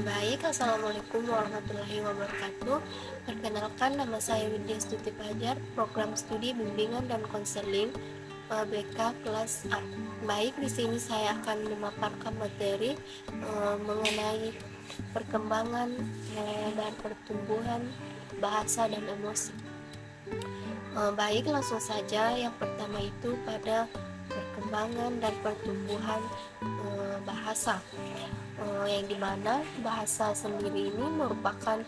Baik, Assalamualaikum warahmatullahi wabarakatuh. Perkenalkan, nama saya Widya Stuti Fajar, program studi bimbingan dan konseling BK kelas A. Baik, di sini saya akan memaparkan materi mengenai perkembangan dan pertumbuhan bahasa dan emosi. Baik, langsung saja. Yang pertama itu pada perkembangan dan pertumbuhan bahasa, yang dimana bahasa sendiri ini merupakan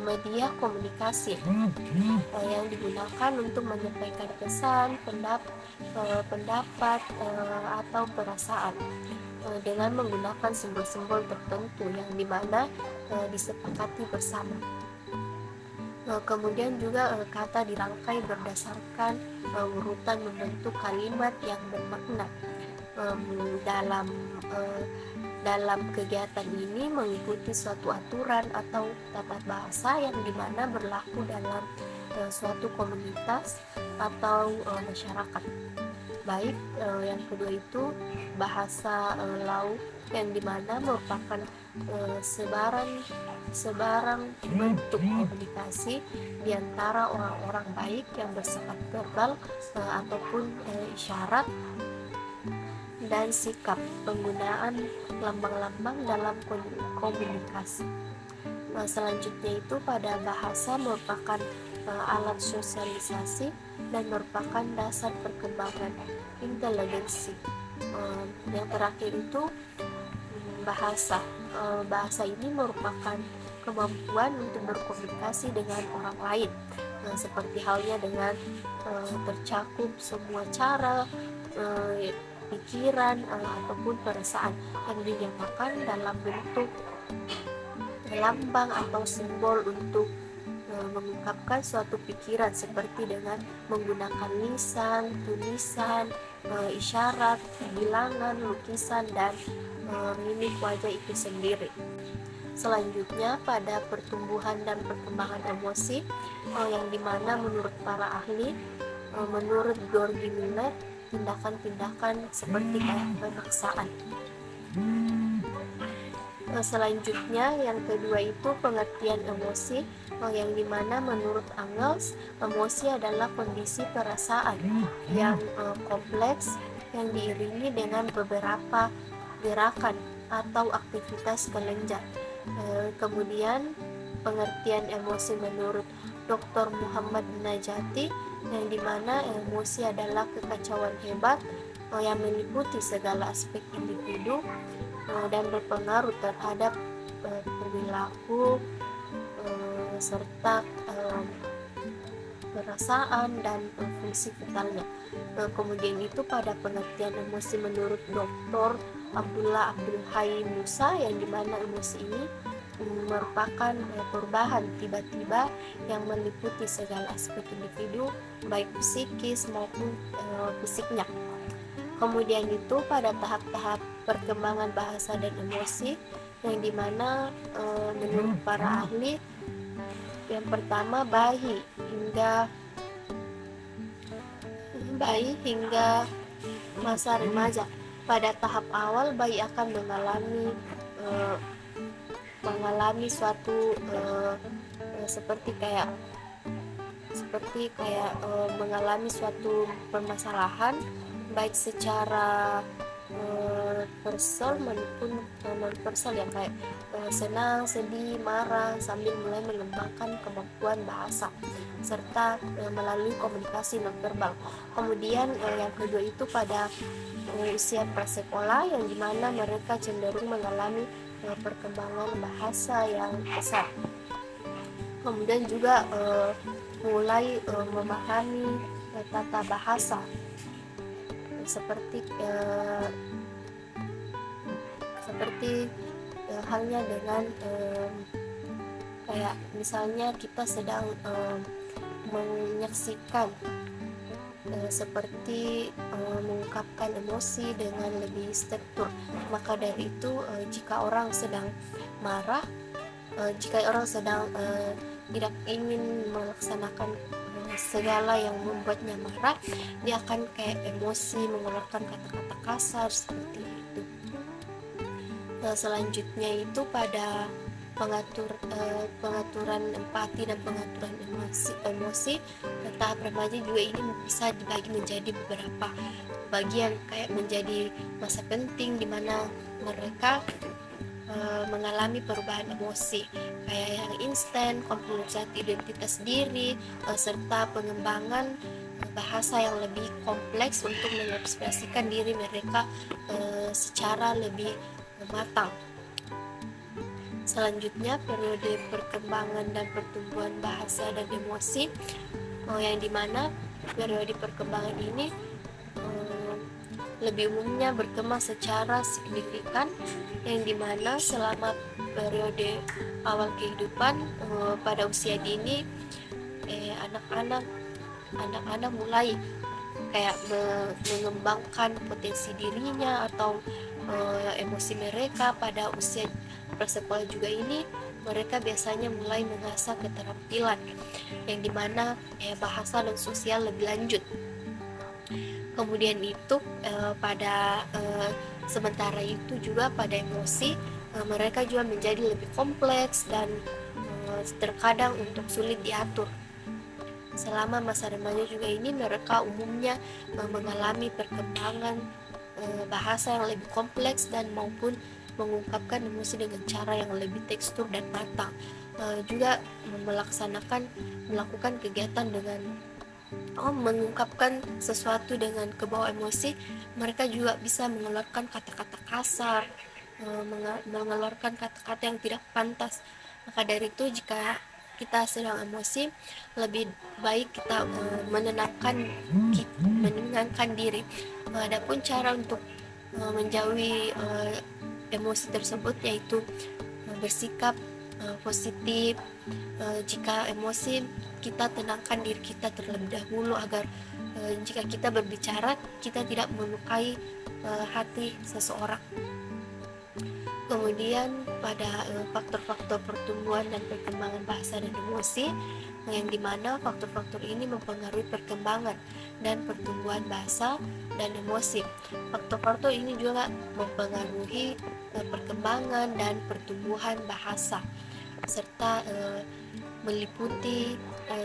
media komunikasi yang digunakan untuk menyampaikan pesan, pendapat atau perasaan dengan menggunakan simbol-simbol tertentu yang dimana disepakati bersama. Kemudian juga kata dirangkai berdasarkan urutan membentuk kalimat yang bermakna. Dalam kegiatan ini mengikuti suatu aturan atau tata bahasa yang dimana berlaku dalam suatu komunitas atau masyarakat. Baik, yang kedua itu bahasa laut yang dimana merupakan sebarang bentuk komunikasi di antara orang-orang baik yang bersifat verbal ataupun isyarat dan sikap penggunaan lambang-lambang dalam komunikasi. Selanjutnya itu pada bahasa merupakan alat sosialisasi dan merupakan dasar perkembangan inteligensi. Yang terakhir itu bahasa. Bahasa ini merupakan kemampuan untuk berkomunikasi dengan orang lain, seperti halnya dengan tercakup semua cara, pikiran ataupun perasaan yang dinyatakan dalam bentuk lambang atau simbol untuk mengungkapkan suatu pikiran, seperti dengan menggunakan lisan, tulisan, isyarat, bilangan, lukisan, dan mimik wajah itu sendiri. Selanjutnya pada pertumbuhan dan perkembangan emosi, yang dimana menurut para ahli, menurut George Miller, tindakan-tindakan seperti pemaksaan. Selanjutnya yang kedua itu pengertian emosi, yang dimana menurut Engels, emosi adalah kondisi perasaan yang kompleks yang diiringi dengan beberapa gerakan atau aktivitas kelenjar. Kemudian pengertian emosi menurut Dr. Muhammad Najati, yang dimana emosi adalah kekacauan hebat yang meliputi segala aspek individu dan berpengaruh terhadap perilaku serta perasaan dan fungsi vitalnya. Kemudian itu pada pengertian emosi menurut Dr. Abdullah Abdul Hai Musa, yang dimana emosi ini merupakan perubahan tiba-tiba yang meliputi segala aspek individu, baik psikis maupun fisiknya. Kemudian itu pada tahap-tahap perkembangan bahasa dan emosi, yang dimana menurut para ahli, yang pertama bayi hingga masa remaja. Pada tahap awal bayi akan mengalami suatu seperti mengalami suatu permasalahan, baik secara personal maupun non-personal, yang kayak senang, sedih, marah, sambil mulai mengembangkan kemampuan bahasa serta melalui komunikasi nonverbal. Kemudian yang kedua itu pada usia prasekolah, yang dimana mereka cenderung mengalami perkembangan bahasa yang pesat. Kemudian juga mulai memahami tata bahasa, seperti halnya dengan kayak misalnya kita sedang menyaksikan seperti mengungkapkan emosi dengan lebih struktur. Maka dari itu jika orang sedang marah, jika orang sedang tidak ingin melaksanakan segala yang membuatnya marah, dia akan kayak emosi, mengeluarkan kata-kata kasar seperti itu. Selanjutnya itu pada pengaturan empati dan pengaturan emosi. Tahap remaja juga ini bisa dibagi menjadi beberapa bagian, kayak menjadi masa penting di mana mereka mengalami perubahan emosi kayak yang instan, konfirmasi identitas diri, serta pengembangan bahasa yang lebih kompleks untuk mengekspresikan diri mereka secara lebih matang. Selanjutnya, periode perkembangan dan pertumbuhan bahasa dan emosi, yang dimana periode perkembangan ini lebih umumnya berkembang secara signifikan, yang dimana selama periode awal kehidupan pada usia dini anak-anak mulai kayak mengembangkan potensi dirinya atau emosi mereka. Pada usia prasekolah juga ini mereka biasanya mulai mengasah keterampilan yang dimana bahasa dan sosial lebih lanjut. Kemudian itu pada sementara itu juga pada emosi mereka juga menjadi lebih kompleks dan terkadang untuk sulit diatur. Selama masa remaja juga ini mereka umumnya mengalami perkembangan bahasa yang lebih kompleks dan maupun mengungkapkan emosi dengan cara yang lebih tekstur dan matang. Juga melakukan kegiatan dengan mengungkapkan sesuatu dengan kebawa emosi. Mereka juga bisa mengeluarkan kata-kata kasar, mengeluarkan kata-kata yang tidak pantas. Maka dari itu jika kita sedang emosi, lebih baik kita menenangkan diri. Adapun cara untuk menjauhi emosi tersebut yaitu bersikap positif. Jika emosi, kita tenangkan diri kita terlebih dahulu agar jika kita berbicara kita tidak melukai hati seseorang. Kemudian pada faktor-faktor pertumbuhan dan perkembangan bahasa dan emosi, yang dimana faktor-faktor ini mempengaruhi perkembangan dan pertumbuhan bahasa dan emosi. Faktor-faktor ini juga mempengaruhi perkembangan dan pertumbuhan bahasa, serta meliputi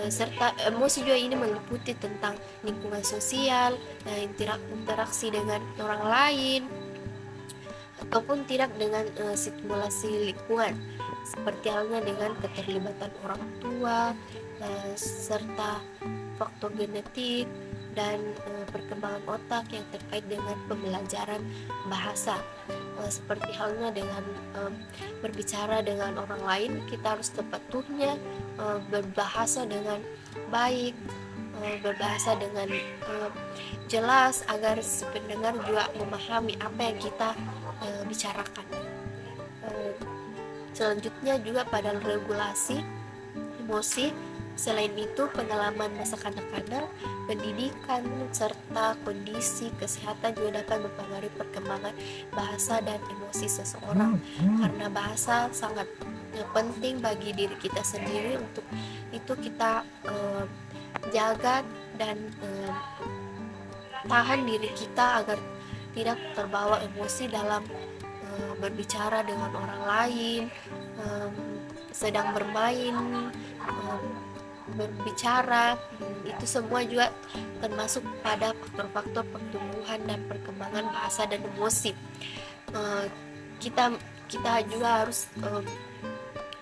serta emosi juga ini meliputi tentang lingkungan sosial, interaksi dengan orang lain, ataupun tidak dengan stimulasi lingkungan, seperti halnya dengan keterlibatan orang tua, serta faktor genetik dan perkembangan otak yang terkait dengan pembelajaran bahasa. Seperti halnya dengan berbicara dengan orang lain, kita harus sepatutnya berbahasa dengan baik, berbahasa dengan jelas agar si pendengar juga memahami apa yang kita bicarakan. Selanjutnya juga pada regulasi emosi. Selain itu, pengalaman masa kanak-kanak, pendidikan, serta kondisi kesehatan juga dapat mempengaruhi perkembangan bahasa dan emosi seseorang. Karena bahasa sangat penting bagi diri kita sendiri, untuk itu kita jaga dan tahan diri kita agar tidak terbawa emosi dalam berbicara dengan orang lain, sedang bermain, berbicara. Itu semua juga termasuk pada faktor-faktor pertumbuhan dan perkembangan bahasa dan emosi. Kita juga harus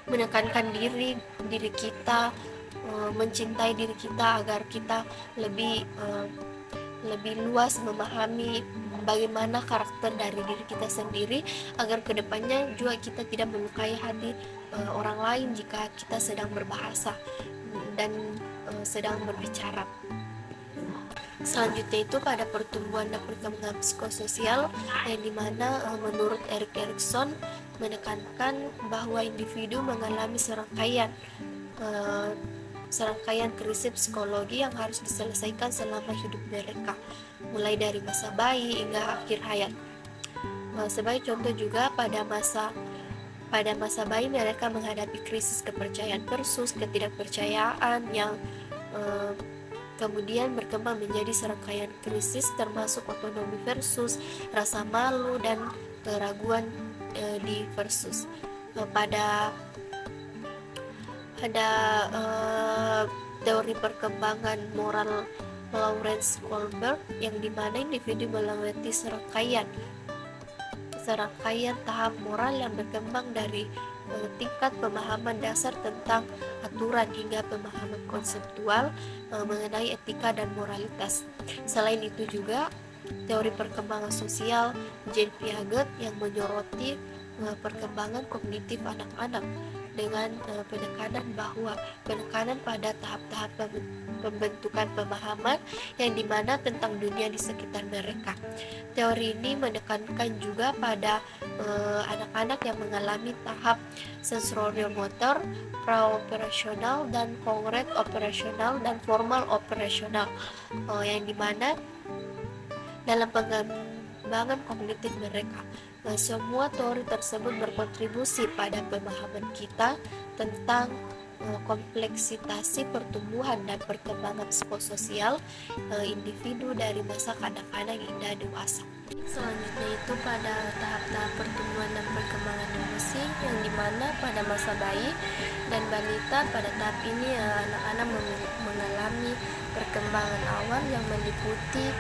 menekankan diri kita, mencintai diri kita agar kita lebih luas memahami bagaimana karakter dari diri kita sendiri, agar kedepannya juga kita tidak melukai hati orang lain jika kita sedang berbahasa dan sedang berbicara. Selanjutnya itu pada pertumbuhan dan perkembangan psikososial, yang dimana menurut Erik Erikson menekankan bahwa individu mengalami serangkaian krisis psikologi yang harus diselesaikan selama hidup mereka, mulai dari masa bayi hingga akhir hayat. Sebagai contoh juga pada masa bayi mereka menghadapi krisis kepercayaan versus ketidakpercayaan yang kemudian berkembang menjadi serangkaian krisis termasuk otonomi versus rasa malu dan keraguan diversus. Pada teori perkembangan moral Lawrence Kohlberg, yang dimana individu melewati serangkaian tahap moral yang berkembang dari tingkat pemahaman dasar tentang aturan hingga pemahaman konseptual mengenai etika dan moralitas. Selain itu juga teori perkembangan sosial Jean Piaget yang menyoroti perkembangan kognitif anak-anak dengan penekanan pada tahap-tahap pembentukan pemahaman yang dimana tentang dunia di sekitar mereka. Teori ini menekankan juga pada anak-anak yang mengalami tahap sensoriomotor, pra-operasional, dan konkret operasional, dan formal operasional, yang dimana dalam pengembangan kognitif mereka. Semua teori tersebut berkontribusi pada pemahaman kita tentang kompleksitas pertumbuhan dan perkembangan psikososial individu dari masa kanak-kanak hingga dewasa. Selanjutnya itu pada tahap-tahap pertumbuhan dan perkembangan emosi, yang dimana pada masa bayi dan balita, pada tahap ini anak-anak mengalami perkembangan awal yang meliputi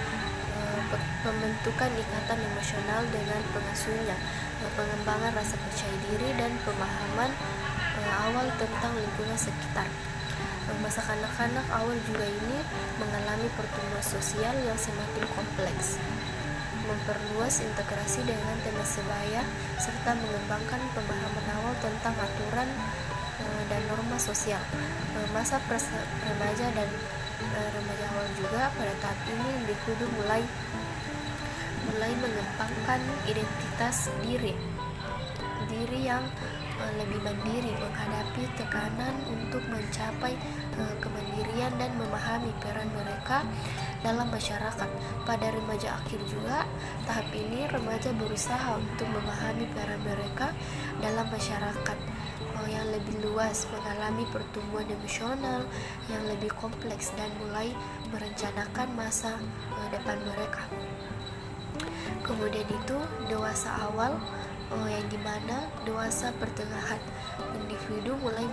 pembentukan ikatan emosional dengan pengasuhnya, pengembangan rasa percaya diri, dan pemahaman awal tentang lingkungan sekitar. Masa kanak-kanak awal juga ini mengalami pertumbuhan sosial yang semakin kompleks, memperluas integrasi dengan teman sebaya, serta mengembangkan pemahaman awal tentang aturan dan norma sosial. Masa remaja dan remaja awal juga, pada tahap ini individu mulai mengembangkan identitas diri yang lebih mandiri, menghadapi tekanan untuk mencapai kemandirian dan memahami peran mereka dalam masyarakat. Pada remaja akhir juga, tahap ini remaja berusaha untuk memahami peran mereka dalam masyarakat yang lebih luas, mengalami pertumbuhan emosional yang lebih kompleks, dan mulai merencanakan masa depan mereka. Kemudian itu dewasa awal, yang dimana dewasa pertengahan, individu mulai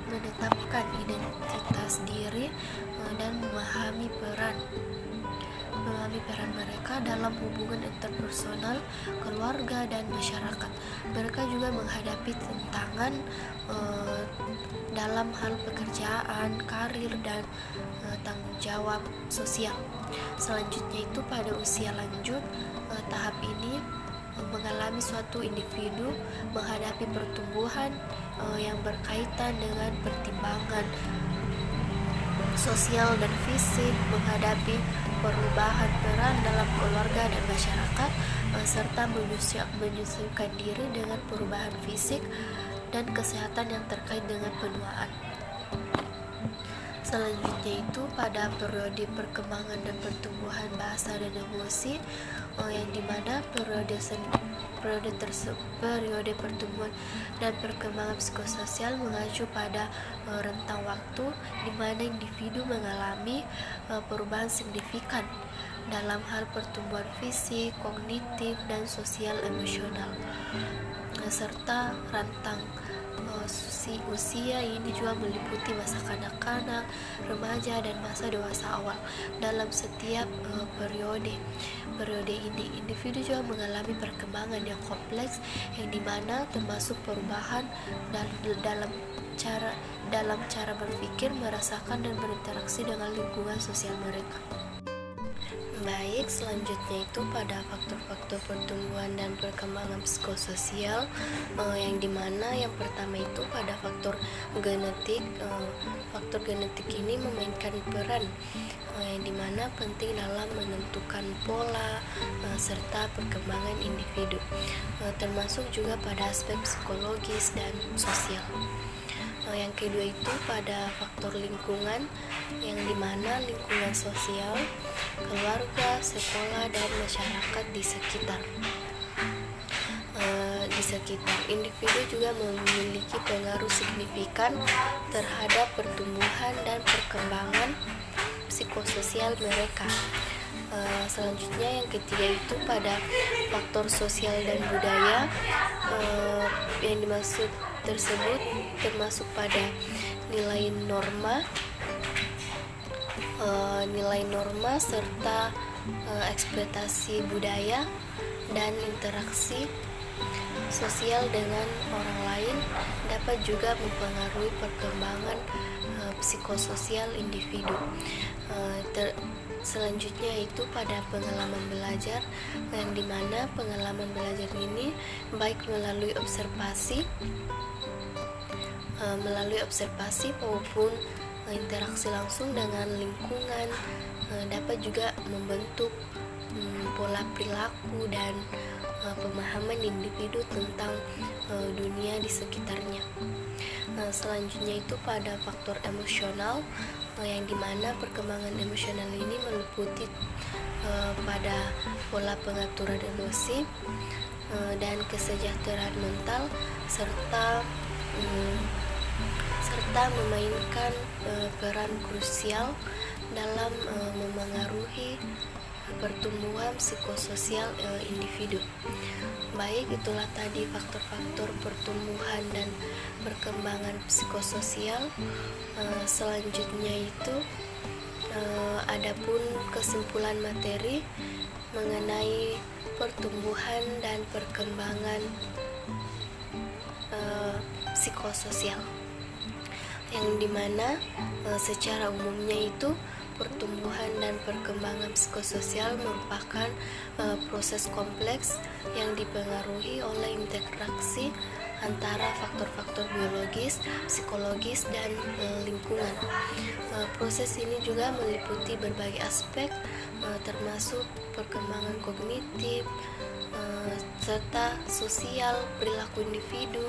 menetapkan identitas diri dan memahami peran mereka dalam hubungan interpersonal, keluarga, dan masyarakat. Mereka juga menghadapi tantangan dalam hal pekerjaan, karir, dan tanggung jawab sosial. Selanjutnya itu pada usia lanjut, tahap ini mengalami suatu individu menghadapi pertumbuhan yang berkaitan dengan pertimbangan sosial dan fisik, menghadapi perubahan peran dalam keluarga dan masyarakat, serta menyesuaikan diri dengan perubahan fisik dan kesehatan yang terkait dengan penuaan. Selanjutnya itu pada periode perkembangan dan pertumbuhan bahasa dan emosi, yang dimana periode pertumbuhan dan perkembangan psikososial mengacu pada rentang waktu di mana individu mengalami perubahan signifikan dalam hal pertumbuhan fisik, kognitif, dan sosial emosional, serta rentang usia ini juga meliputi masa kanak-kanak, remaja, dan masa dewasa awal. Dalam setiap periode ini, individu juga mengalami perkembangan yang kompleks, yang dimana termasuk perubahan dalam cara berpikir, merasakan, dan berinteraksi dengan lingkungan sosial mereka. Baik, selanjutnya itu pada faktor-faktor pertumbuhan dan perkembangan psikososial, yang dimana yang pertama itu pada faktor genetik. Faktor genetik ini memainkan peran yang dimana penting dalam menentukan pola serta perkembangan individu, termasuk juga pada aspek psikologis dan sosial. Yang kedua itu pada faktor lingkungan, yang dimana lingkungan sosial, keluarga, sekolah, dan masyarakat di sekitar individu juga memiliki pengaruh signifikan terhadap pertumbuhan dan perkembangan psikososial mereka. Selanjutnya yang ketiga itu pada faktor sosial dan budaya. Yang dimaksud tersebut termasuk pada nilai norma, serta ekspektasi budaya dan interaksi sosial dengan orang lain dapat juga mempengaruhi perkembangan psikososial individu. Selanjutnya itu pada pengalaman belajar, yang dimana pengalaman belajar ini baik melalui observasi maupun interaksi langsung dengan lingkungan dapat juga membentuk pola perilaku dan pemahaman individu tentang dunia di sekitarnya. Selanjutnya itu pada faktor emosional, yang dimana perkembangan emosional ini meliputi pada pola pengaturan emosi dan kesejahteraan mental serta memainkan peran krusial dalam memengaruhi pertumbuhan psikososial individu. Baik, itulah tadi faktor-faktor pertumbuhan dan perkembangan psikososial. Selanjutnya itu adapun kesimpulan materi mengenai pertumbuhan dan perkembangan psikososial, yang dimana secara umumnya itu pertumbuhan dan perkembangan psikososial merupakan proses kompleks yang dipengaruhi oleh interaksi antara faktor-faktor biologis, psikologis, dan lingkungan. Proses ini juga meliputi berbagai aspek termasuk perkembangan kognitif, serta sosial, perilaku individu,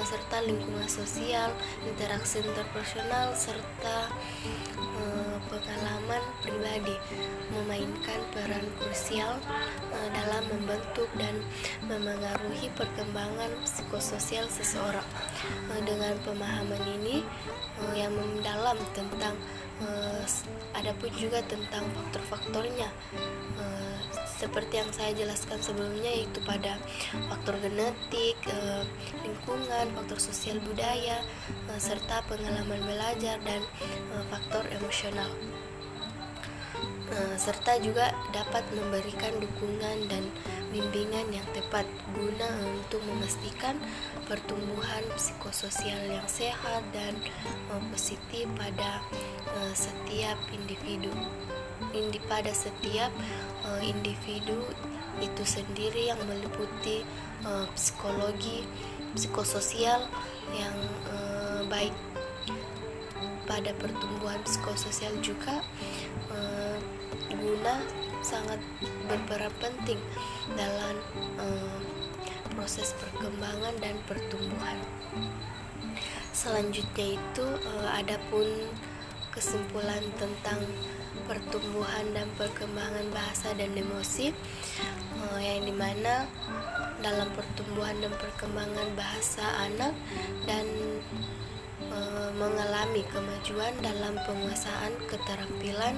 serta lingkungan sosial, interaksi interpersonal, serta pengalaman pribadi memainkan peran krusial dalam membentuk dan memengaruhi perkembangan psikososial seseorang. Dengan pemahaman ini yang mendalam tentang adapun juga tentang faktor-faktornya, seperti yang saya jelaskan sebelumnya, yaitu pada faktor genetik, lingkungan, faktor sosial budaya, serta pengalaman belajar dan faktor emosional. Serta juga dapat memberikan dukungan dan bimbingan yang tepat guna untuk memastikan pertumbuhan psikososial yang sehat dan positif pada setiap individu. Pada setiap individu itu sendiri, yang meliputi psikologi, psikososial yang baik. Pada pertumbuhan psikososial juga guna sangat berperan penting dalam proses perkembangan dan pertumbuhan. Selanjutnya itu adapun kesimpulan tentang pertumbuhan dan perkembangan bahasa dan emosi, yang dimana dalam pertumbuhan dan perkembangan bahasa anak dan mengalami kemajuan dalam penguasaan keterampilan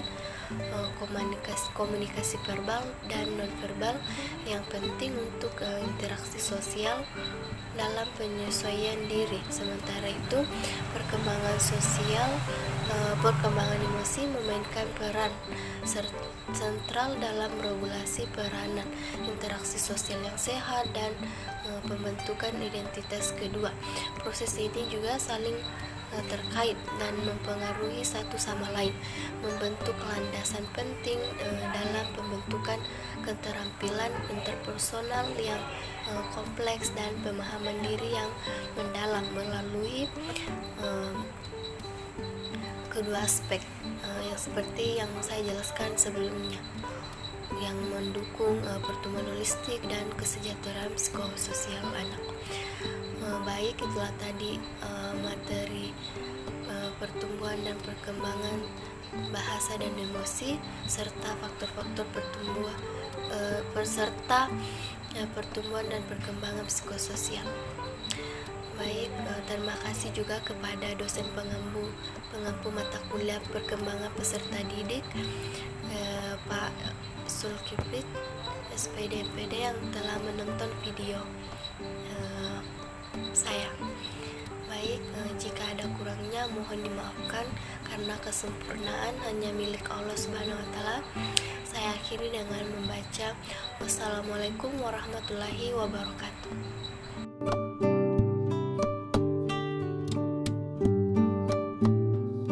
komunikasi verbal dan nonverbal yang penting untuk interaksi sosial dalam penyesuaian diri. Sementara itu, perkembangan sosial, perkembangan emosi memainkan peran sentral dalam regulasi peranan interaksi sosial yang sehat dan pembentukan identitas kedua. Proses ini juga saling terkait dan mempengaruhi satu sama lain, membentuk landasan penting dalam pembentukan keterampilan interpersonal yang kompleks dan pemahaman diri yang mendalam melalui kedua aspek yang seperti yang saya jelaskan sebelumnya, yang mendukung pertumbuhan holistik dan kesejahteraan psikososial anak. Baik, itulah tadi materi pertumbuhan dan perkembangan bahasa dan emosi serta faktor-faktor pertumbuhan dan perkembangan psikososial. Baik, terima kasih juga kepada dosen pengampu mata kuliah perkembangan peserta didik, Pak Sulkiflit SPD MPD yang telah menonton video saya. Baik, jika ada kurangnya mohon dimaafkan karena kesempurnaan hanya milik Allah Subhanahu wa taala. Saya akhiri dengan membaca wassalamualaikum warahmatullahi wabarakatuh.